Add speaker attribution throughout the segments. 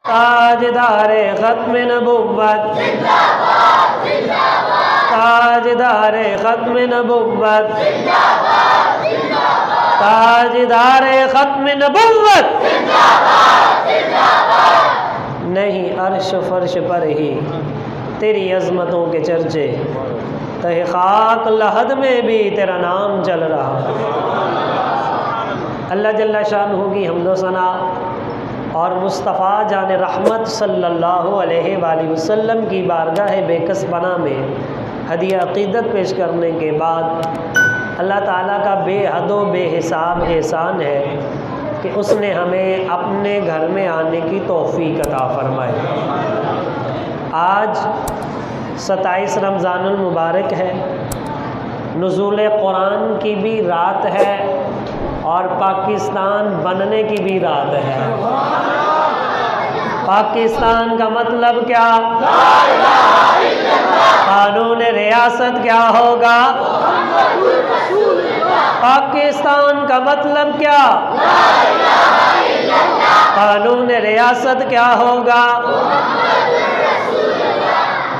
Speaker 1: ताजदारे खत्म नबुव्वत, ताजदारे खत्म नबुव्वत, ताजदारे खत्म नबुव्वत। नहीं अर्श फर्श पर ही तेरी अज़मतों के चर्चे, तहे खाक लहद में भी तेरा नाम चल रहा। अल्लाह जल्ला शान की हम्दो सना और मुस्तफ़ा जान रहमत सल्लल्लाहु अलैहि वसल्लम की बारगाह बेकसबना में हदिया अक़ीदत पेश करने के बाद अल्लाह ताला का बेहदो बेहिसाब एहसान है कि उसने हमें अपने घर में आने की तौफ़ीक़ अता फरमाए। आज 27 रमज़ानुल मुबारक है, नुज़ूल कुरान की भी रात है और पाकिस्तान बनने की भी रात है। पाकिस्तान का मतलब क्या? कानून रियासत क्या होगा? पाकिस्तान का मतलब क्या? कानून रियासत क्या होगा?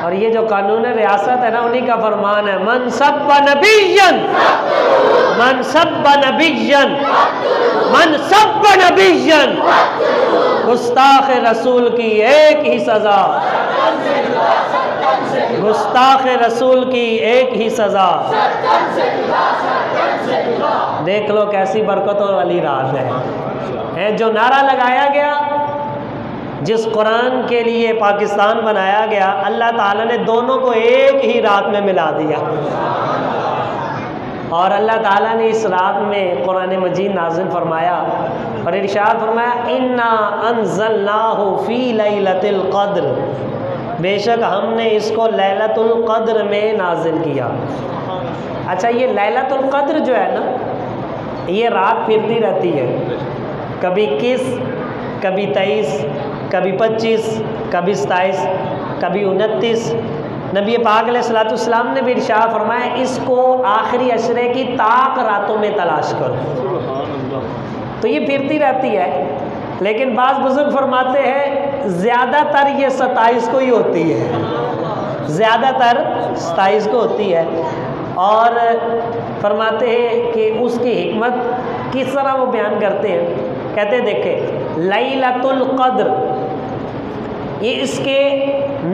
Speaker 1: और ये जो कानून रियासत है ना, उन्हीं का फरमान है, मन सब्बा नबिय्यन, मन सब्बा नबिय्यन, मन सब्बा नबिय्यन, गुस्ताख रसूल की एक ही सज़ा, गुस्ताख रसूल की एक ही सज़ा। देख लो कैसी बरकतों वाली रात है जो नारा लगाया गया, जिस कुरान के लिए पाकिस्तान बनाया गया, अल्लाह ताला ने दोनों को एक ही रात में मिला दिया। और अल्लाह ताला ने इस रात में कुरान मजीद नाज़िल फरमाया और इरशाद फरमाया, इन्ना अंज़लनाहु फ़ी लैलतिल क़द्र, बेशक हमने इसको लैलतुल क़द्र में नाज़िल किया। अच्छा, ये लैलतुल क़द्र जो है ना, ये रात फिरती रहती है, कभी 21, कभी 23, कभी 25, कभी 27, कभी 29। नबी पाक अलैहिस्सलाम ने भी इरशाद फरमाया, इसको आखिरी अशरे की ताक रातों में तलाश करो। तो ये फिरती रहती है, लेकिन बाज़ बुज़ुर्ग फरमाते हैं ज़्यादातर ये 27 को ही होती है, ज़्यादातर 27 को होती है। और फरमाते हैं कि उसकी हिकमत किस तरह वो बयान करते हैं। कहते हैं देखें, लैलतुल क़द्र, ये इसके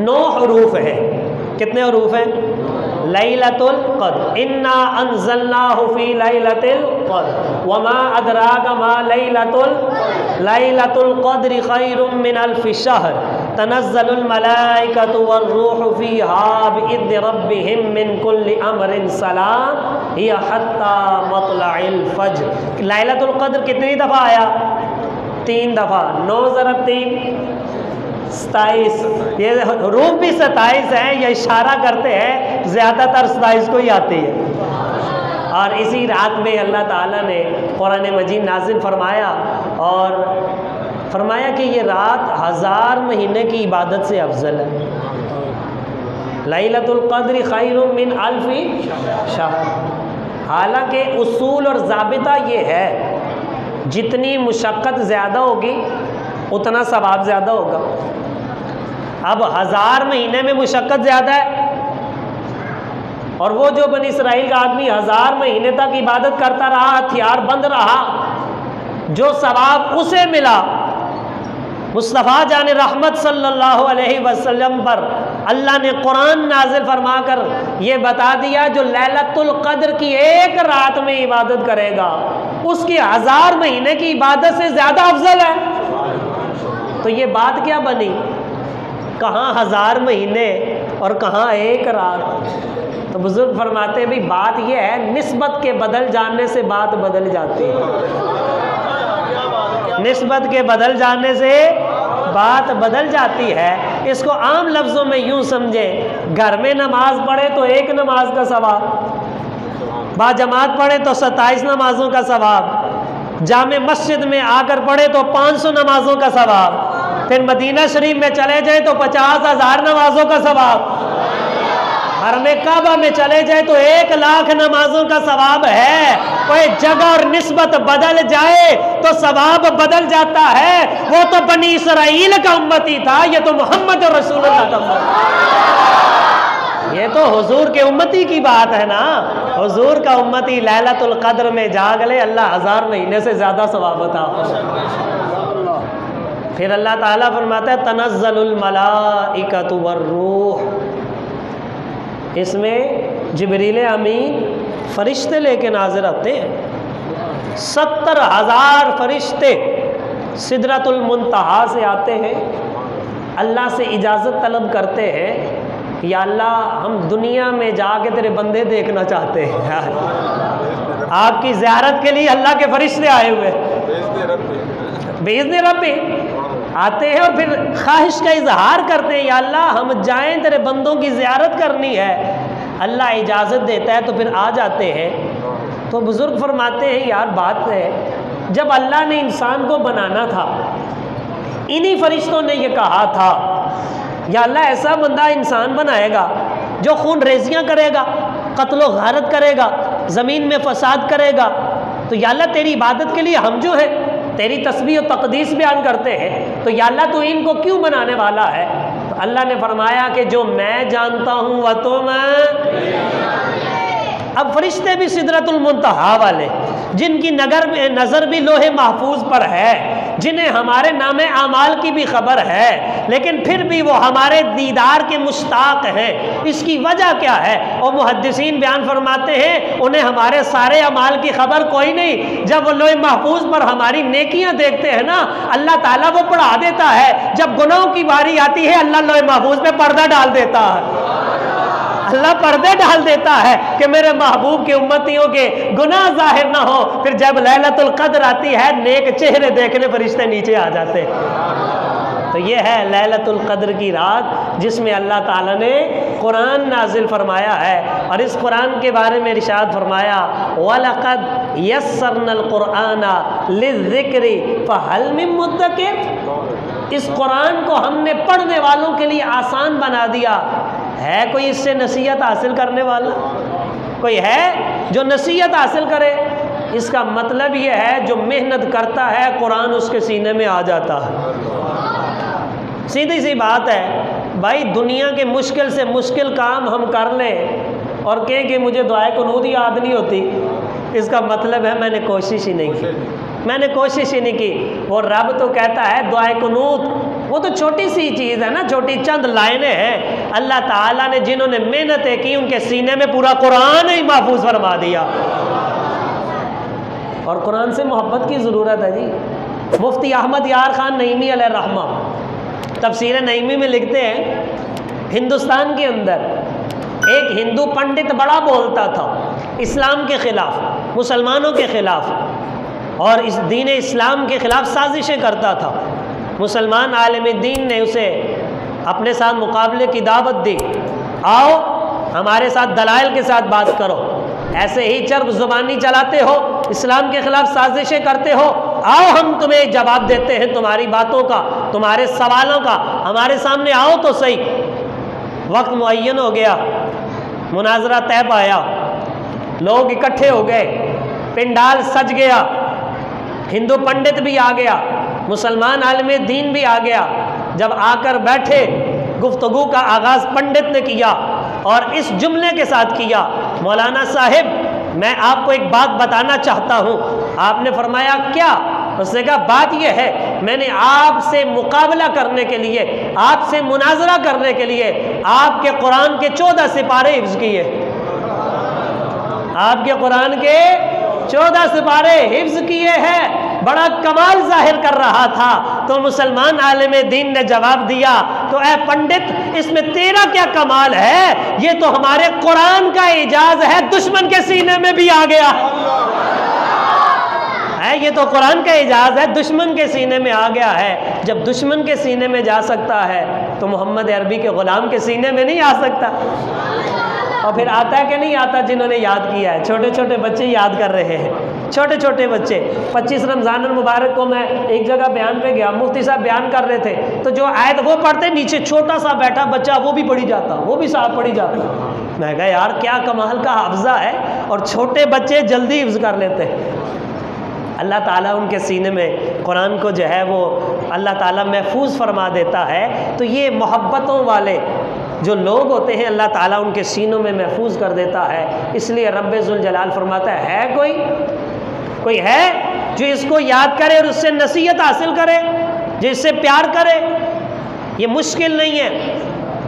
Speaker 1: 9 हरूफ हैं। कितने हरूफ हैं? लैलतुल क़द्र, इन्ना अंज़लनाहु फ़ी लैलतिल क़द्र वमा अदराका मा लैलतुल क़द्रि खैरुम मिन अल्फ़ि शहर तनज़्ज़लुल मलाइकतु वर्रूहु फ़ीहा बिइज़्नि रब्बिहिम मिन कुल्लि अम्रिन सलाम हिय हत्ता मत्लइल फ़ज्र। लैलतुल क़द्र कितनी दफ़ा आया? 3 दफ़ा। 9 ज़रब 3 27। ये रूप भी 27 हैं, ये इशारा करते हैं ज़्यादातर 27 को ही आती है। और इसी रात में अल्लाह ताला ने कुरान मजीद नाज़िल फरमाया और फरमाया कि ये रात 1000 महीने की इबादत से अफजल है। लैलतुल क़द्र खैरुम मिन अल्फ़ि शहर। हालांकि उसूल और ज़ाबिता ये है, जितनी मुशक्क़त ज़्यादा होगी उतना सवाब ज़्यादा होगा। अब 1000 महीने में मुशक्क़त ज़्यादा है, और वो जो बनी इसराइल का आदमी 1000 महीने तक इबादत करता रहा, हथियार बंद रहा, जो सवाब उसे मिला, मुस्तफ़ा जान रहमत सल्लल्लाहु अलैहि वसल्लम पर अल्लाह ने कुरान नाज़िल फरमाकर ये बता दिया, जो लैलतुल क़द्र की एक रात में इबादत करेगा उसकी 1000 महीने की इबादत से ज़्यादा अफजल है। तो ये बात क्या बनी? कहाँ 1000 महीने और कहाँ एक रात। तो बुजुर्ग फरमाते हैं भाई, बात यह है, निस्बत के बदल जाने से बात बदल जाती है। निस्बत के बदल जाने से बात बदल जाती है। इसको आम लफ्ज़ों में यूँ समझे, घर में नमाज पढ़े तो 1 नमाज का सवाब, बाजमात पढ़े तो 27 नमाजों का सवाब, जामे मस्जिद में आकर पढ़े तो 500 नमाजों का सवाब, फिर मदीना शरीफ में चले जाए तो 50,000 नमाजों का सवाब। हरमे काबा में चले जाए तो 1,00,000 नमाजों का सवाब है। कोई जगह और निस्बत बदल जाए तो सवाब बदल जाता है। वो तो बनी इसराइल का उम्मती था, ये तो मोहम्मद रसूलुल्लाह का उम्मती। ये तो हुजूर के उम्मती की बात है ना। हुजूर का उम्मती लैलतुल कद्र में जाग ले, अल्लाह 1000 महीने से ज्यादा सवाब अता फरमाए। फिर अल्लाह ताला फरमाता है तनज़्ज़लुल मलाइकतु वर्रूह, इसमें जिब्रील अमीन फरिश्ते लेके नाज़िर आते हैं। 70,000 फरिश्ते सिदरतुल मुंतहा से आते हैं, अल्लाह से इजाज़त तलब करते हैं, या अल्लाह हम दुनिया में जाके तेरे बंदे देखना चाहते हैं। आपकी ज़ियारत के लिए अल्लाह के फरिश्ते आए हुए बेइज़्न रब्बी आते हैं और फिर ख्वाहिश का इजहार करते हैं, या अल्लाह हम जाएं तेरे बंदों की ज़ियारत करनी है। अल्लाह इजाज़त देता है तो फिर आ जाते हैं। तो बुज़ुर्ग फरमाते हैं यार बात है, जब अल्लाह ने इंसान को बनाना था, इन्हीं फरिश्तों ने ये कहा था या अल्लाह ऐसा बंदा इंसान बनाएगा जो खून रेजियाँ करेगा, कत्लो गारत करेगा, ज़मीन में फसाद करेगा, तो या अल्लाह तेरी इबादत के लिए हम जो है तेरी तस्बीह और तक़दीस बयान करते हैं, तो या अल्लाह तू इनको क्यों बनाने वाला है? तो अल्लाह ने फरमाया कि जो मैं जानता हूँ वह तो मैं। अब फरिश्ते भी सिदरतुल मुंतहा वाले, जिनकी नज़र भी लोहे महफूज पर है, जिन्हें हमारे नामे आमाल की भी खबर है, लेकिन फिर भी वो हमारे दीदार के मुश्ताक हैं। इसकी वजह क्या है? और मुहद्दिसीन बयान फरमाते हैं उन्हें हमारे सारे अमाल की खबर कोई नहीं। जब वो लोहे महफूज पर हमारी नेकियां देखते हैं ना, अल्लाह ताला वो पढ़ा देता है। जब गुनाहों की बारी आती है, अल्लाह लोहे महफूज पे पर्दा डाल देता है। अल्लाह पर्दे डाल देता है कि मेरे महबूब के उम्मतियों के गुनाह जाहिर ना हो। फिर जब लैलतुल कद्र आती है, नेक चेहरे देखने फरिश्ते नीचे आ जाते हैं। तो ये है लैलतुल कद्र की रात, जिसमें अल्लाह ताला ने कुरान नाजिल फरमाया है। और इस कुरान के बारे में इरशाद फरमाया वलक़द यस्सरनल कुरआना लिज़्ज़िक्रि फ़हल मिन मुद्दकिर, इस कुरान को हमने पढ़ने वालों के लिए आसान बना दिया। है कोई इससे नसीहत हासिल करने वाला? कोई है जो नसीहत हासिल करे? इसका मतलब ये है जो मेहनत करता है कुरान उसके सीने में आ जाता है। सीधी सी बात है भाई, दुनिया के मुश्किल से मुश्किल काम हम कर लें और कहें कि मुझे दुआए कुनूत याद नहीं होती, इसका मतलब है मैंने कोशिश ही नहीं की। मैंने कोशिश ही नहीं की। वो रब तो कहता है दुआए कुनूत वो तो छोटी सी चीज़ है ना, छोटी चंद लाइनें हैं। अल्लाह ताला ने जिन्होंने मेहनतें की उनके सीने में पूरा कुरान ही महफूज फरमा दिया। और कुरान से मोहब्बत की ज़रूरत है जी। मुफ्ती अहमद यार ख़ान नईमी अलैहिर्रहमा तफसीर नईमी में लिखते हैं, हिंदुस्तान के अंदर एक हिंदू पंडित बड़ा बोलता था इस्लाम के ख़िलाफ़, मुसलमानों के ख़िलाफ़, और इस दीन इस्लाम के ख़िलाफ़ साजिशें करता था। मुसलमान आलिम दीन ने उसे अपने साथ मुकाबले की दावत दी, आओ हमारे साथ दलाइल के साथ बात करो, ऐसे ही चर्ब ज़ुबानी चलाते हो, इस्लाम के ख़िलाफ़ साजिशें करते हो, आओ हम तुम्हें जवाब देते हैं तुम्हारी बातों का, तुम्हारे सवालों का, हमारे सामने आओ तो सही। वक्त मुअय्यन हो गया, मुनाजरा तय पाया, लोग इकट्ठे हो गए, पिंडाल सज गया, हिंदू पंडित भी आ गया, मुसलमान आलिम दीन भी आ गया। जब आकर बैठे, गुफ्तगू का आगाज़ पंडित ने किया और इस जुमले के साथ किया, मौलाना साहिब मैं आपको एक बात बताना चाहता हूँ। आपने फरमाया क्या? उसने कहा बात यह है, मैंने आपसे मुकाबला करने के लिए, आपसे मुनाजरा करने के लिए आपके कुरान के 14 सिपारे हिफ्ज़ किए। आपके कुरान के 14 सिपारे हिफ्ज़ किए हैं। बड़ा कमाल जाहिर कर रहा था। तो मुसलमान आलिम दीन ने जवाब दिया, तो ऐ पंडित इसमें तेरा क्या कमाल है? ये तो हमारे कुरान का इजाज़ है, दुश्मन के सीने में भी आ गया है। ये तो कुरान का इजाज़ है, दुश्मन के सीने में आ गया है। जब दुश्मन के सीने में जा सकता है तो मोहम्मद अरबी के ग़ुलाम के सीने में नहीं आ सकता। और फिर आता है कि नहीं आता? जिन्होंने याद किया है, छोटे छोटे बच्चे याद कर रहे हैं, छोटे छोटे बच्चे। 25 रमज़ान मुबारक को मैं एक जगह बयान पे गया, मुफ्ती साहब बयान कर रहे थे, तो जो आयत वो पढ़ते, नीचे छोटा सा बैठा बच्चा वो भी पढ़ी जाता, वो भी साहब पढ़ी जाता। मैं कहा यार क्या कमाल का हाफजा है, और छोटे बच्चे जल्दी हिफ्ज़ कर लेते हैं। अल्लाह ताला उनके सीने में कुरान को जो है वो अल्लाह ताला महफूज फरमा देता है। तो ये मोहब्बतों वाले जो लोग होते हैं अल्लाह ताला उनके सीनों में महफूज कर देता है। इसलिए रब्बे ज़ुल जलाल फरमाता है कोई है जो इसको याद करे और उससे नसीहत हासिल करे, जो इससे प्यार करे। ये मुश्किल नहीं है,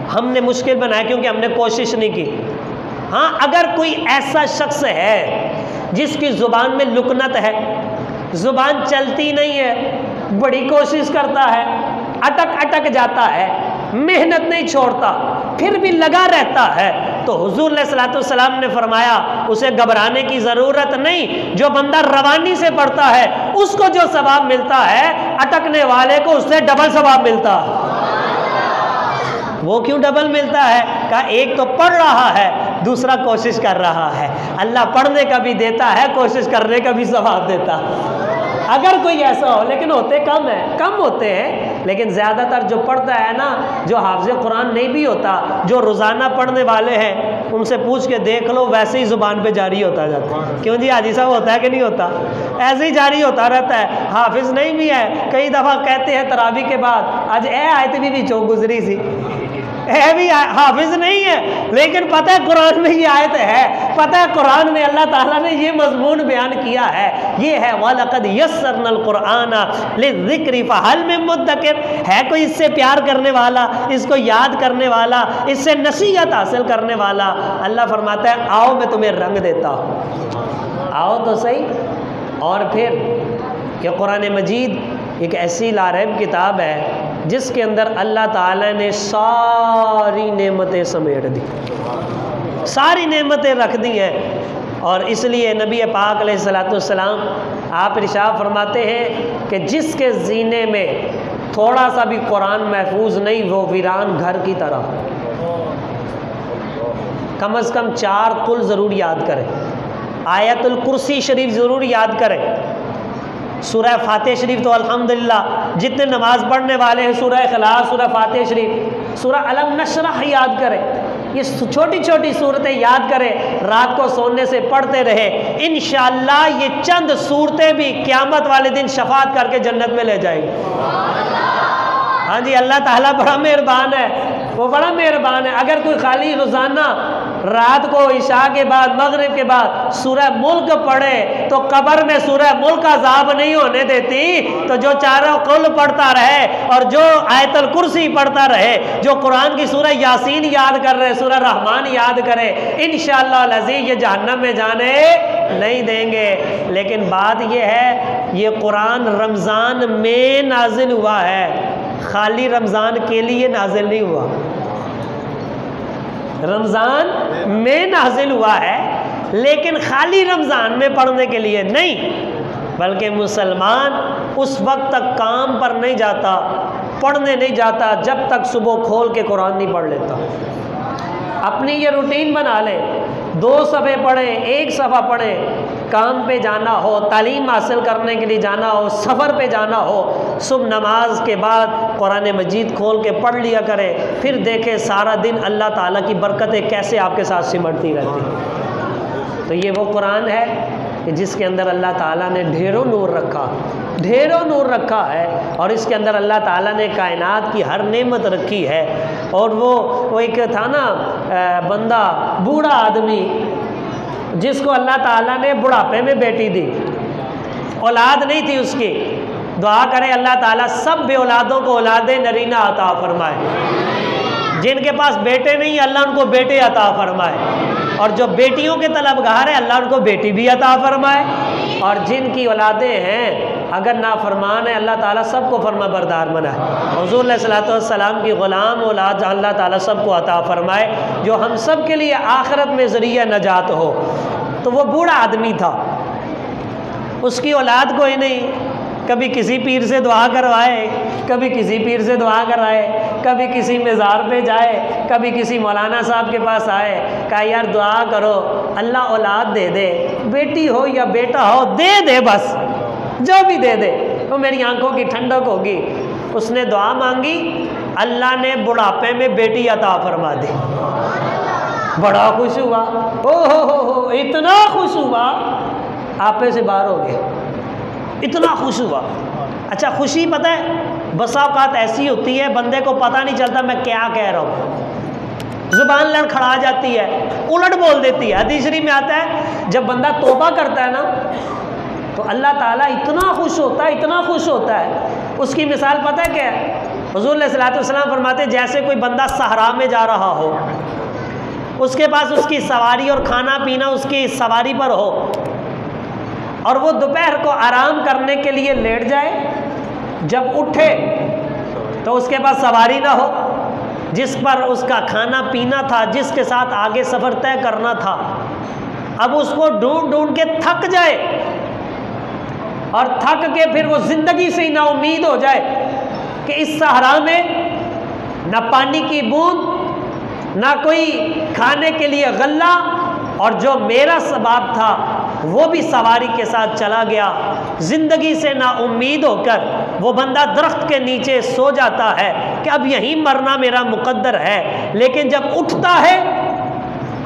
Speaker 1: हमने मुश्किल बनाया क्योंकि हमने कोशिश नहीं की। हाँ, अगर कोई ऐसा शख्स है जिसकी ज़ुबान में लुकनत है, ज़ुबान चलती नहीं है, बड़ी कोशिश करता है, अटक जाता है, मेहनत नहीं छोड़ता, फिर भी लगा रहता है, तो हुजूर अलैहिस्सलातु वस्सलाम ने फरमाया उसे घबराने की ज़रूरत नहीं। जो बंदा रवानी से पढ़ता है उसको जो सवाब मिलता है, अटकने वाले को उससे डबल सवाब मिलता है। वो क्यों डबल मिलता है? कहा एक तो पढ़ रहा है, दूसरा कोशिश कर रहा है। अल्लाह पढ़ने का भी देता है, कोशिश करने का भी सवाब देता है। अगर कोई ऐसा हो, लेकिन होते कम होते हैं, लेकिन ज़्यादातर जो पढ़ता है ना, जो हाफ़िज़ कुरान नहीं भी होता, जो रोज़ाना पढ़ने वाले हैं, उनसे पूछ के देख लो, वैसे ही ज़ुबान पे जारी होता जाता है। क्यों जी हाजी साहब, होता है कि नहीं होता? ऐसे ही जारी होता रहता है। हाफिज़ नहीं भी है, कई दफ़ा कहते हैं तरावी के बाद आज आयत भी चौक गुजरी सी, है भी हाफिज नहीं है, लेकिन पता है कुरान में ये आयत है, पता है कुरान में अल्लाह ताला ने ये मजमून बयान किया है। ये है वलक़द यस्सरनल कुरान लिज़िक्रि फ़हल मिन मुद्दकिर। है कोई इससे प्यार करने वाला, इसको याद करने वाला, इससे नसीहत हासिल करने वाला? अल्लाह फरमाता है आओ मैं तुम्हें रंग देता हूँ, आओ तो सही। और फिर ये कुरान मजीद एक ऐसी लारैब किताब है जिसके अंदर अल्लाह ताला ने सारी नेमतें समेट दी, सारी नेमतें रख दी हैं। और इसलिए नबी पाक अलैहिस्सलाम आप इरशाद फरमाते हैं कि जिसके सीने में थोड़ा सा भी कुरान महफूज नहीं, वो वीरान घर की तरह। कम से कम 4 कुल ज़रूर याद करें, आयतुल कुर्सी शरीफ ज़रूर याद करें, सूरह फातिहा शरीफ तो अल्हम्दुलिल्लाह जितने नमाज पढ़ने वाले हैं, सूरह इखलास, सूरह फातिहा शरीफ, सूरह अलम नशरह याद करें। ये छोटी छोटी सूरतें याद करें, रात को सोने से पढ़ते रहे। इंशाअल्लाह ये चंद सूरतें भी क़यामत वाले दिन शफाअत करके जन्नत में ले जाएगी। हाँ जी, अल्लाह ताला बड़ा मेहरबान है, वो बड़ा मेहरबान है। अगर कोई खाली रोज़ाना रात को इशा के बाद, मगरिब के बाद सूरह मुल्क पढ़े तो कब्र में सूरह मुल्क अज़ाब नहीं होने देती। तो जो चारों कुल पढ़ता रहे और जो आयतुल कुर्सी पढ़ता रहे, जो कुरान की सूरह यासीन याद कर रहे, सूरह रहमान याद करे, इंशाअल्लाह अज़ीज़ ये जहन्नम में जाने नहीं देंगे। लेकिन बात ये है, ये कुरान रमज़ान में नाजिल हुआ है, खाली रमज़ान के लिए नाजिल नहीं हुआ, रमज़ान में नाजिल हुआ है, लेकिन खाली रमज़ान में पढ़ने के लिए नहीं, बल्कि मुसलमान उस वक्त तक काम पर नहीं जाता, पढ़ने नहीं जाता जब तक सुबह खोल के कुरान नहीं पढ़ लेता। अपनी ये रूटीन बना ले, 2 सफ़े पढ़ें, 1 सफ़ा पढ़ें, काम पे जाना हो, तालीम हासिल करने के लिए जाना हो, सफ़र पे जाना हो, सुबह नमाज के बाद कुरान मजीद खोल के पढ़ लिया करें, फिर देखें सारा दिन अल्लाह ताला की बरकतें कैसे आपके साथ सिमटती रहती हैं। तो ये वो कुरान है कि जिसके अंदर अल्लाह ताला ने ढेरों नूर रखा, ढेरों नूर रखा है, और इसके अंदर अल्लाह ताला ने कायनात की हर नेमत रखी है। और वो एक था ना बंदा, बूढ़ा आदमी, जिसको अल्लाह ताला ने बुढ़ापे में बेटी दी, औलाद नहीं थी उसकी। दुआ करें अल्लाह ताला सब बे औलादों को औलादे नरीना अता फरमाए। जिनके पास बेटे नहीं, अल्लाह उनको बेटे अता फरमाए। और जो बेटियों के तलबगार है, अल्लाह उनको बेटी भी अता फरमाए। और जिनकी औलादें हैं अगर नाफरमान है, अल्लाह ताला सबको फरमा बरदार बनाए। हुज़ूर अलैहिस्सलातु वस्सलाम की ग़ुलाम औलाद अल्लाह ताला सबको अता फरमाए, जो हम सब के लिए आखिरत में ज़रिया नजात हो। तो वो बूढ़ा आदमी था, उसकी औलाद कोई नहीं, कभी किसी पीर से दुआ करवाए, कभी किसी पीर से दुआ कराए, कभी किसी मज़ार पे जाए, कभी किसी मौलाना साहब के पास आए, कहा यार दुआ करो अल्लाह औलाद दे दे, बेटी हो या बेटा हो दे दे, बस जो भी दे दे तो मेरी आंखों की ठंडक होगी। उसने दुआ मांगी, अल्लाह ने बुढ़ापे में बेटी अता फरमा दी। बड़ा खुश हुआ, हो इतना खुश हुआ आपे से बाहर हो गया, इतना खुश हुआ। अच्छा खुशी पता है बसा औकात ऐसी होती है बंदे को पता नहीं चलता मैं क्या कह रहा हूँ, जुबान लड़खड़ा जाती है, उलट बोल देती है। हदीस शरीफ में आता है जब बंदा तौबा करता है ना तो अल्लाह ताला इतना खुश होता है, इतना खुश होता है। उसकी मिसाल पता है क्या है? हुज़ूर सल्लल्लाहु अलैहि वसल्लम फरमाते जैसे कोई बंदा सहरा में जा रहा हो, उसके पास उसकी सवारी और खाना पीना उसकी सवारी पर हो, और वो दोपहर को आराम करने के लिए लेट जाए, जब उठे तो उसके पास सवारी ना हो जिस पर उसका खाना पीना था, जिसके साथ आगे सफ़र तय करना था, अब उसको ढूंढ ढूंढ के थक जाए और थक के फिर वो ज़िंदगी से ही ना उम्मीद हो जाए कि इस सहरा में ना पानी की बूंद, ना कोई खाने के लिए गल्ला, और जो मेरा सबाब था वो भी सवारी के साथ चला गया। ज़िंदगी से ना उम्मीद होकर वो बंदा दरख्त के नीचे सो जाता है कि अब यहीं मरना मेरा मुकद्दर है, लेकिन जब उठता है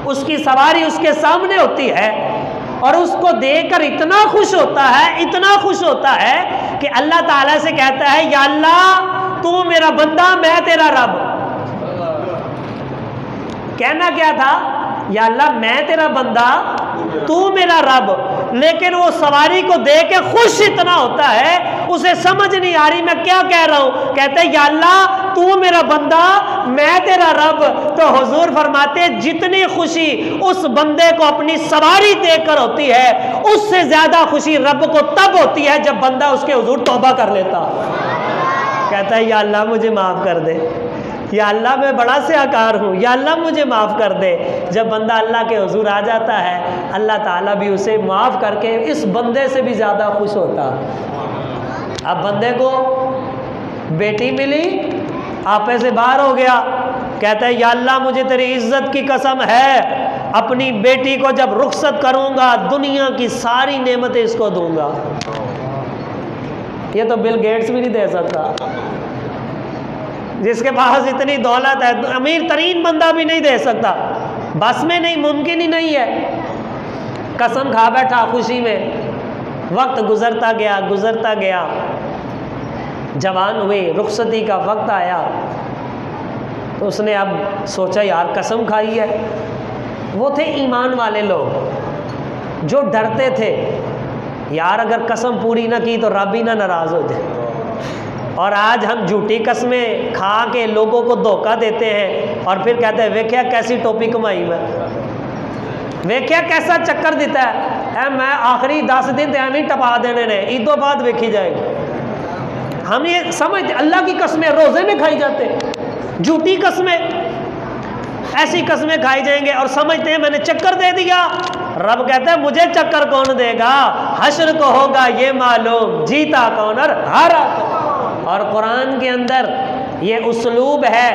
Speaker 1: उसकी सवारी उसके सामने होती है और उसको देखकर इतना खुश होता है, इतना खुश होता है कि अल्लाह ताला से कहता है या अल्लाह तू मेरा बंदा मैं तेरा रब। कहना क्या था? या अल्लाह मैं तेरा बंदा तू मेरा रब। लेकिन वो सवारी को देख के खुश इतना होता है उसे समझ नहीं आ रही मैं क्या कह रहा हूं। कहते या अल्लाह तू मेरा बंदा मैं तेरा रब। तो हुजूर फरमाते जितनी खुशी उस बंदे को अपनी सवारी देखकर होती है, उससे ज्यादा खुशी रब को तब होती है जब बंदा उसके हुजूर तौबा कर लेता। कहता है या अल्लाह मुझे माफ़ कर दे, या अल्लाह मैं बड़ा सियाकार हूँ, या अल्लाह मुझे माफ़ कर दे। जब बंदा अल्लाह के हुजूर आ जाता है अल्लाह ताला भी उसे माफ़ करके इस बंदे से भी ज़्यादा खुश होता। अब बंदे को बेटी मिली, आपे से बाहर हो गया, कहता है या अल्लाह मुझे तेरी इज्जत की कसम है अपनी बेटी को जब रुखसत करूँगा दुनिया की सारी नेमतें इसको दूंगा। ये तो बिल गेट्स भी नहीं दे सकता, जिसके पास इतनी दौलत है, अमीर तरीन बंदा भी नहीं दे सकता, बस में नहीं, मुमकिन ही नहीं है। कसम खा बैठा खुशी में। वक्त गुजरता गया गुजरता गया, जवान हुए, रुखसती का वक्त आया तो उसने अब सोचा यार कसम खाई है। वो थे ईमान वाले लोग जो डरते थे यार अगर कसम पूरी ना की तो रब ही ना नाराज़ हो जाए। और आज हम झूठी कस्में खा के लोगों को धोखा देते हैं और फिर कहते हैं वेख्या कैसी टोपी कमाई मैं, वेख्या कैसा चक्कर देता है मैं आखिरी 10 दिन नहीं टपा देने ने, ईदों बाद वेखी जाएगी। हम ये समझते अल्लाह की कस्में रोज़े में खाई जाते, झूठी कस्में, ऐसी कस्में खाई जाएंगे और समझते हैं मैंने चक्कर दे दिया। रब कहता है मुझे चक्कर कौन देगा, हश्र को होगा ये मालूम जीता कौन और हारा कौन। और कुरान के अंदर ये उसलूब है,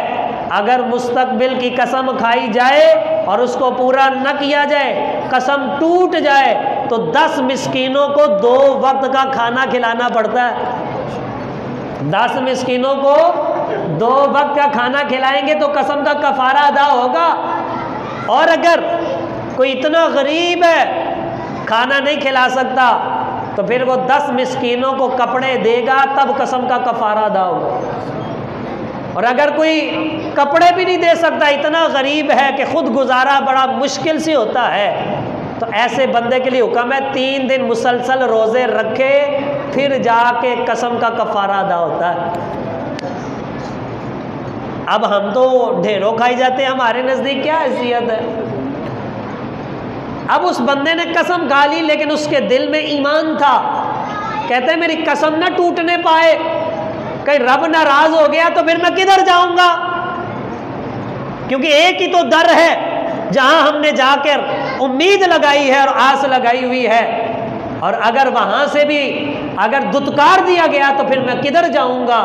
Speaker 1: अगर मुस्तकबिल की कसम खाई जाए और उसको पूरा न किया जाए, कसम टूट जाए तो 10 मिस्कीनों को 2 वक्त का खाना खिलाना पड़ता है। 10 मिस्कीनों को 2 वक्त का खाना खिलाएंगे तो कसम का कफारा अदा होगा। और अगर कोई इतना गरीब है खाना नहीं खिला सकता तो फिर वो 10 मिस्कीनों को कपड़े देगा तब कसम का कफारा अदा होगा। और अगर कोई कपड़े भी नहीं दे सकता, इतना गरीब है कि खुद गुजारा बड़ा मुश्किल से होता है, तो ऐसे बंदे के लिए हुक्म है 3 दिन मुसलसल रोज़े रखे फिर जाके कसम का कफारा अदा होता है। अब हम तो ढेरों खाई जाते हैं, हमारे नज़दीक क्या हैसियत है। अब उस बंदे ने कसम खा ली लेकिन उसके दिल में ईमान था, कहते हैं मेरी कसम ना टूटने पाए, कहीं रब नाराज हो गया तो फिर मैं किधर जाऊंगा। क्योंकि एक ही तो दर है जहां हमने जाकर उम्मीद लगाई है और आस लगाई हुई है, और अगर वहां से भी अगर दुत्कार दिया गया तो फिर मैं किधर जाऊंगा।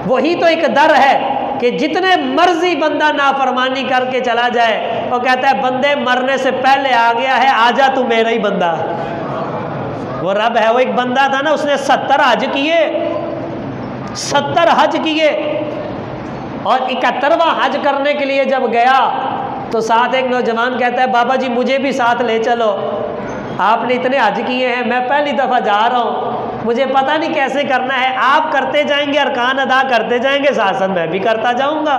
Speaker 1: वही तो एक दर है कि जितने मर्जी बंदा नाफरमानी करके चला जाए, वो कहता है बंदे मरने से पहले आ गया है, आजा तू मेरा ही बंदा। वो रब है, वो एक बंदा था ना, उसने 70 हज किए, 70 हज किए, और 71वां हज करने के लिए जब गया तो साथ एक नौजवान कहता है बाबा जी मुझे भी साथ ले चलो, आपने इतने हज किए हैं, मैं पहली दफ़ा जा रहा हूँ, मुझे पता नहीं कैसे करना है, आप करते जाएंगे, अरकान अदा करते जाएंगे, साथ साथ मैं भी करता जाऊँगा।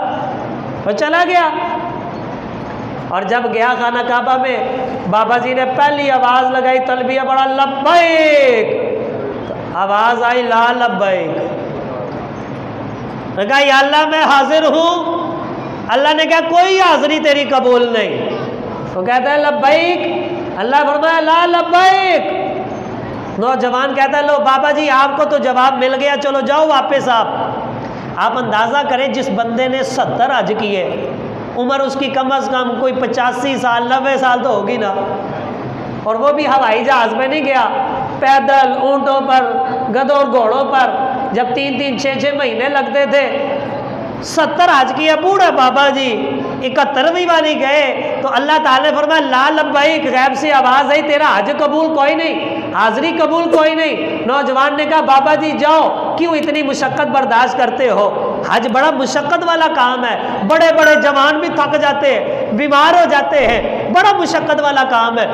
Speaker 1: और चला गया। और जब गया खाना काबा में, बाबा जी ने पहली आवाज़ लगाई तलबिया बड़ा लब्बैक, आवाज़ आई ला लब्बैक। कहा या अल्लाह मैं हाजिर हूँ। अल्लाह ने कहा कोई हाजिरी तेरी कबूल नहीं। वो कहता है लब्बैक। अल्लाह फरमाया ला लब्बैक। नौजवान कहता है लो बाबा जी आपको तो जवाब मिल गया, चलो जाओ वापस। आप अंदाज़ा करें जिस बंदे ने 70 हज किए, उम्र उसकी कम अज़ कम कोई 85 साल 90 साल तो होगी ना, और वो भी हवाई जहाज़ में नहीं गया, पैदल ऊँटों पर, गधों और घोड़ों पर, जब 3-3 6-6 महीने लगते थे। 70 हज किया बूढ़ा बाबा जी, 71वीं वाली गए तो अल्लाह ताला ने फरमाया ला लब्बैक, गैब से आवाज़ आई तेरा हज कबूल कोई नहीं, हाज़री कबूल कोई नहीं। नौजवान ने कहा बाबा जी जाओ, क्यों इतनी मुशक्क़त बर्दाश्त करते हो, हज बड़ा मुशक्क़त वाला काम है, बड़े बड़े जवान भी थक जाते हैं, बीमार हो जाते हैं, बड़ा मुशक्क़त वाला काम है।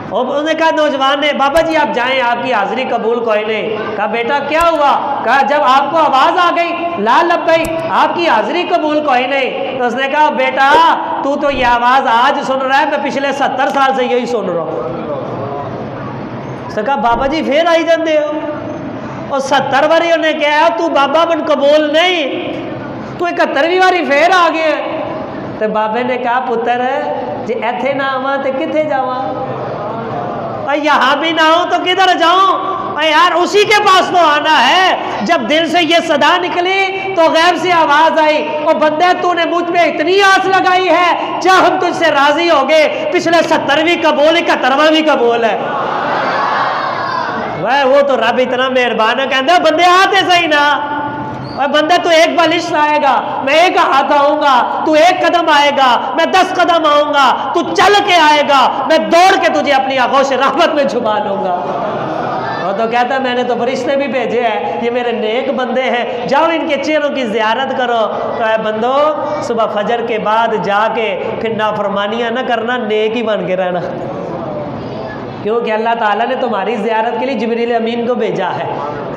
Speaker 1: और उन्होंने कहा नौजवान ने बाबा जी आप जाएं, आपकी हाज़िरी कबूल कोई नहीं। कहा बेटा क्या हुआ? कहा जब आपको आवाज़ आ गई ला लब्बैक, आपकी हाज़िरी कबूल कोई नहीं। तो उसने कहा बेटा तू तो ये आवाज़ आज सुन रहा है, मैं पिछले 70 साल से यही सुन रहा हूँ। उसने कहा बाबा जी फिर आई जाते हो, और 70 बारी उन्हें कहा तू बाबा बन कबूल नहीं, तू 71वीं बारी फिर आ गया। तो बाबे ने कहा पुत्र जे इत्थे ना आवा तो किथे जावा, यहाँ भी ना हो तो किधर जाऊं? यार उसी के पास तो आना है। जब दिल से ये सदा निकली तो गैब से आवाज आई, और बंदे तूने मुझ पे इतनी आस लगाई है, जब हम तुझसे राजी हो गए, पिछले 70वीं कबूल 71वां कबूल है। वह वो तो रब इतना मेहरबान है, कहता बंदे आते सही ना, और बंदे तू एक बलिश आएगा, मैं एक हाथ आऊंगा, तू एक कदम आएगा, मैं 10 कदम आऊंगा, तू चल के आएगा, मैं दौड़ के तुझे अपनी आगोश रहमत में छुपा लूंगा। और तो कहता मैंने तो फरिश्ते भी भेजे हैं, ये मेरे नेक बंदे हैं, जाओ इनके चेहरों की ज़ियारत करो। तो है बंदो सुबह फजर के बाद जाके फिर नाफरमानियाँ ना करना, नेक ही बन के रहना, क्योंकि अल्लाह ताला ने तुम्हारी ज़ियारत के लिए जिब्रील अमीन को भेजा है,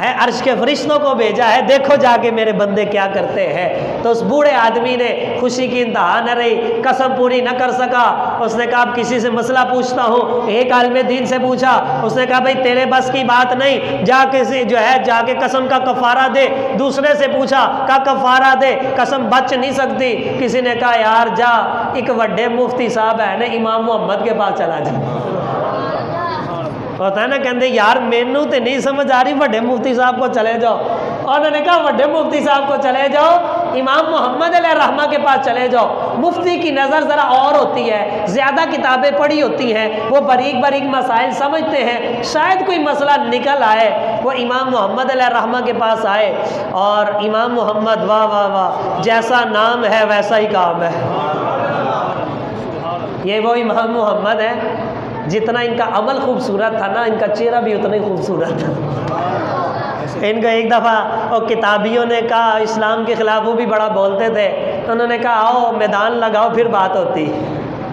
Speaker 1: अर्श के फरिश्तों को भेजा है, देखो जाके मेरे बंदे क्या करते हैं। तो उस बूढ़े आदमी ने खुशी की इंतहा न रही, कसम पूरी न कर सका। उसने कहा अब किसी से मसला पूछता हूँ। एक आलिम दीन से पूछा, उसने कहा भाई तेरे बस की बात नहीं, जा किसी जो है जाके कसम का कफ़ारा दे। दूसरे से पूछा, कहा कफ़ारा दे, कसम बच नहीं सकती। किसी ने कहा यार जा एक वड्डे मुफ्ती साहब है ना इमाम मोहम्मद के पास चला जा। होता है ना, कहते यार मैनू तो नहीं समझ आ रही, वड्डे मुफ्ती साहब को चले जाओ। और उन्होंने कहा वड्डे मुफ्ती साहब को चले जाओ, इमाम मोहम्मद अलैहिर्रहमा के पास चले जाओ। मुफ्ती की नज़र ज़रा और होती है, ज़्यादा किताबें पढ़ी होती हैं, वो बारीक बारीक मसाइल समझते हैं, शायद कोई मसला निकल आए। वो इमाम मोहम्मद अलैहिर्रहमा के पास आए, और इमाम मोहम्मद वाह वाह वाह, जैसा नाम है वैसा ही काम है। ये वो इमाम मोहम्मद है, जितना इनका अमल खूबसूरत था ना, इनका चेहरा भी उतना ही खूबसूरत था। इनका एक दफ़ा और किताबियों ने कहा इस्लाम के ख़िलाफ़, वो भी बड़ा बोलते थे, तो उन्होंने कहा आओ मैदान लगाओ फिर बात होती।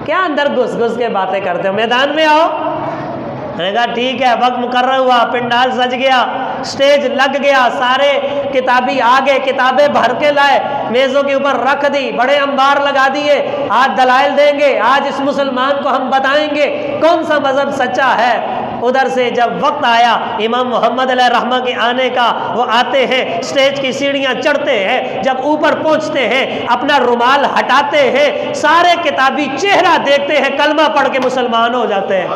Speaker 1: क्या अंदर घुस घुस के बातें करते हो, मैदान में आओ। मैंने कहा ठीक है। वक्त मुकर्रर हुआ, पंडाल सज गया, स्टेज लग गया, सारे किताबी आ गए, किताबें भर के लाए, मेज़ों के ऊपर रख दी, बड़े अंबार लगा दिए। आज दलाइल देंगे, आज इस मुसलमान को हम बताएंगे कौन सा मज़हब सच्चा है। उधर से जब वक्त आया इमाम मोहम्मद अलैहिर्रहमा के आने का, वो आते हैं, स्टेज की सीढ़ियाँ चढ़ते हैं, जब ऊपर पहुँचते हैं अपना रुमाल हटाते हैं, सारे किताबी चेहरा देखते हैं, कलमा पढ़ के मुसलमान हो जाते हैं।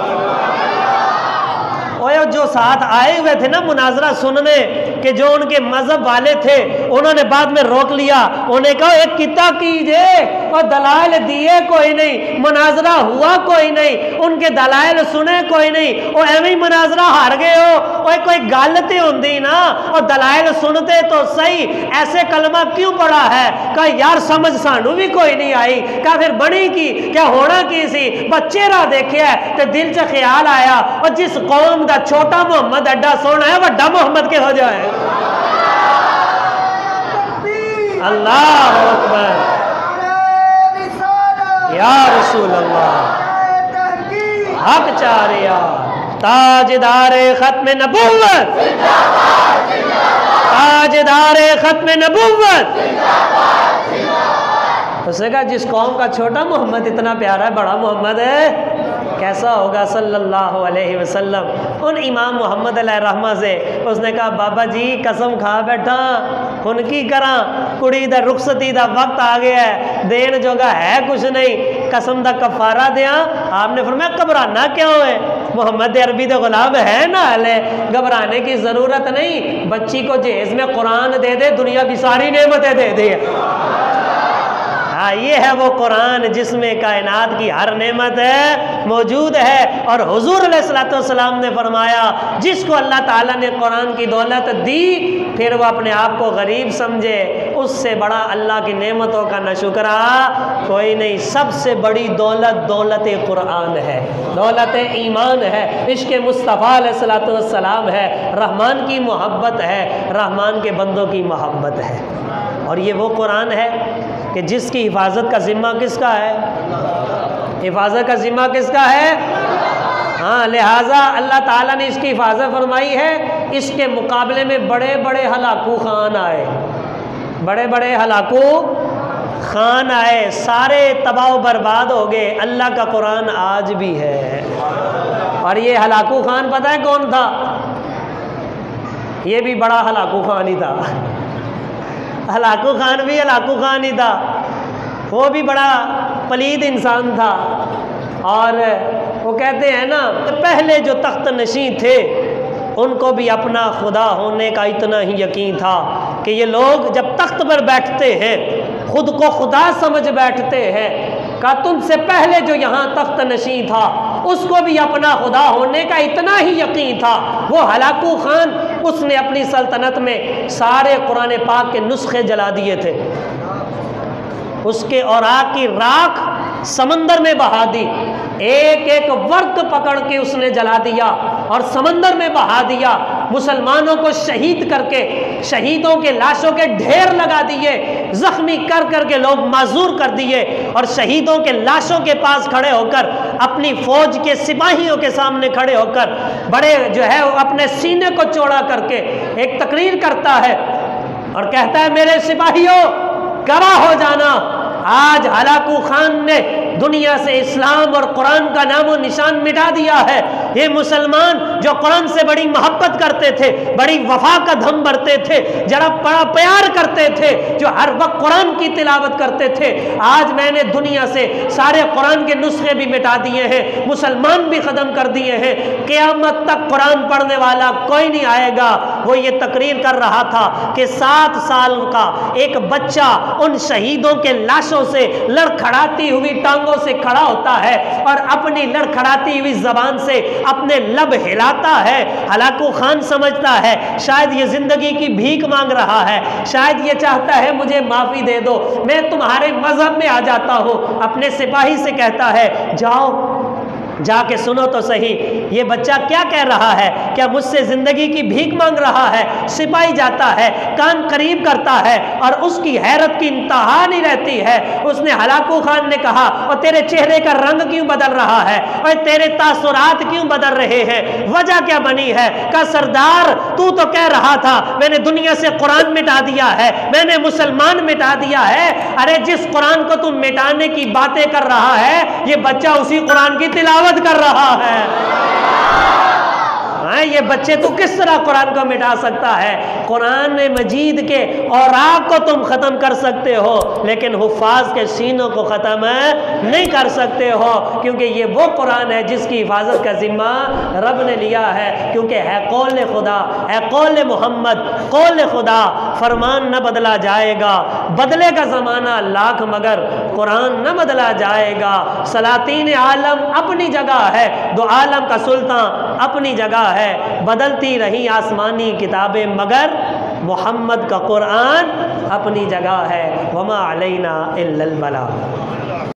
Speaker 1: और जो साथ आए हुए थे ना मुनाजरा सुनने के, जो उनके मजहब वाले थे, उन्होंने बाद में रोक लिया। उन्हें कहा एक किता कीजिए, और दलाइल दिए कोई नहीं, मुनाजरा हुआ कोई नहीं, उनके दलाइल सुने कोई नहीं, और एवं ही मुनाजरा हार गए हो। और कोई गलती होती ना, और दलाइल सुनते तो सही, ऐसे कलमा क्यों पड़ा है? कहा यार समझ सानू भी कोई नहीं आई। कहा फिर बनी की क्या होना की सी, बच्चे रा देखे तो दिल च ख्याल आया, और जिस कौम छोटा मोहम्मद एडा सोना है, वड्डा मोहम्मद के हो जाए। अल्लाह अकबर। या रसूल अल्लाह, हक चारिया, ताजदारे खत्म नबुव्वत, ताजदारे खत्म नबुव्वत। उसने कहा जिस कौम का छोटा मोहम्मद इतना प्यारा है, बड़ा मोहम्मद है कैसा होगा सल्लल्लाहु अलैहि वसल्लम। उन इमाम मोहम्मद अलैहिर्रहमा से उसने कहा बाबा जी कसम खा बैठा उनकी करा, कुड़ी दा रुखसती दा वक्त आ गया है, देन जोगा है कुछ नहीं, कसम दा कफारा दिया। आपने फरमाया घबराना क्यों है, मोहम्मद अरबी दे गुलाम है ना, हले घबराने की ज़रूरत नहीं, बच्ची को जहेज में कुरान दे दे, दुनिया की सारी नेमतें दे दे। हाँ, ये है वो कुरान जिसमें कायनात की हर नेमत है मौजूद है। और हुजूर अलैहिस्सलातु वस्सलाम ने फरमाया जिसको अल्लाह ताला ने कुरान की दौलत दी फिर वो अपने आप को गरीब समझे, उससे बड़ा अल्लाह की नेमतों का न शुक्रा कोई नहीं। सबसे बड़ी दौलत दौलत कुरान है, दौलत ईमान है, इश्क़ मुस्तफ़ा अलैहिस्सलातु वस्सलाम है, रहमान की मोहब्बत है, रहमान के बंदों की मोहब्बत है। और ये वो कुरान है कि जिसकी हिफाजत का ज़िम्मा किसका है, हिफाजत का ज़िम्मा किसका है। हाँ, लिहाजा अल्लाह ताला ने इसकी हिफाजत फरमाई है। इसके मुकाबले में बड़े बड़े हलाकू खान आए, बड़े बड़े हलाकू खान आए, सारे तबाह बर्बाद हो गए। अल्लाह का कुरान आज भी है। और ये हलाकू खान पता है कौन था, ये भी बड़ा हलाकू खान ही था। हलाकू खान भी हलाकू खान ही था, वो भी बड़ा पलीद इंसान था। और वो कहते हैं ना पहले जो तख्त नशी थे उनको भी अपना खुदा होने का इतना ही यकीन था कि ये लोग जब तख्त पर बैठते हैं खुद को खुदा समझ बैठते हैं। का तुमसे पहले जो यहाँ तख्त नशी था उसको भी अपना खुदा होने का इतना ही यकीन था। वो हलाकू खान उसने अपनी सल्तनत में सारे कुरान पाक के नुस्खे जला दिए थे, उसके औराक की राख समंदर में बहा दी, एक एक वर्क पकड़ के उसने जला दिया और समंदर में बहा दिया। मुसलमानों को शहीद करके शहीदों के लाशों के ढेर लगा दिए, जख्मी कर कर के लोग माजूर कर दिए और शहीदों के लाशों के पास खड़े होकर अपनी फौज के सिपाहियों के सामने खड़े होकर बड़े जो है अपने सीने को चौड़ा करके एक तकरीर करता है और कहता है मेरे सिपाहियों गवाह हो जाना, आज हलाकू खान ने दुनिया से इस्लाम और कुरान का नामो निशान मिटा दिया है। ये मुसलमान जो कुरान से बड़ी मोहब्बत करते थे, बड़ी वफा का दम भरते थे, जरा बड़ा प्यार करते थे, जो हर वक्त कुरान की तिलावत करते थे, आज मैंने दुनिया से सारे कुरान के नुस्खे भी मिटा दिए हैं, मुसलमान भी ख़त्म कर दिए हैं, क़यामत तक कुरान पढ़ने वाला कोई नहीं आएगा। वो ये तकरीर कर रहा था कि 7 साल का एक बच्चा उन शहीदों के लाशों से लड़खड़ाती हुई टांगों से खड़ा होता है और अपनी लड़खड़ाती हुई जबान से अपने लब हिलाता है। हलाकू खान समझता है शायद ये जिंदगी की भीख मांग रहा है, शायद ये चाहता है मुझे माफी दे दो, मैं तुम्हारे मजहब में आ जाता हूं। अपने सिपाही से कहता है जाओ जाके सुनो तो सही ये बच्चा क्या कह रहा है, क्या मुझसे जिंदगी की भीख मांग रहा है। सिपाही जाता है, कान करीब करता है और उसकी हैरत की इंतहा नहीं रहती है। उसने हलाकू खान ने कहा और तेरे चेहरे का रंग क्यों बदल रहा है और तेरे तासुरात क्यों बदल रहे हैं, वजह क्या बनी है। का सरदार तू तो कह रहा था मैंने दुनिया से कुरान मिटा दिया है, मैंने मुसलमान मिटा दिया है। अरे जिस कुरान को तुम मिटाने की बातें कर रहा है ये बच्चा उसी कुरान की तिलावत कर रहा है। ये बच्चे तो किस तरह कुरान को मिटा सकता है। कुरान मजीद के औराक को तुम ख़त्म कर सकते हो लेकिन हुफ़ाज़ के सीनों को ख़त्म नहीं कर सकते हो, क्योंकि ये वो कुरान है जिसकी हिफाजत का ज़िम्मा रब ने लिया है। क्योंकि है कौल खुदा, है कौल मोहम्मद, कौल खुदा, फरमान न बदला जाएगा, बदलेगा ज़माना लाख मगर कुरान न बदला जाएगा। सलातीन आलम अपनी जगह है, दो आलम का सुल्तान अपनी जगह है, बदलती रही आसमानी किताबें मगर मोहम्मद का कुरान अपनी जगह है। वमा अलैना इल्लल बलाग।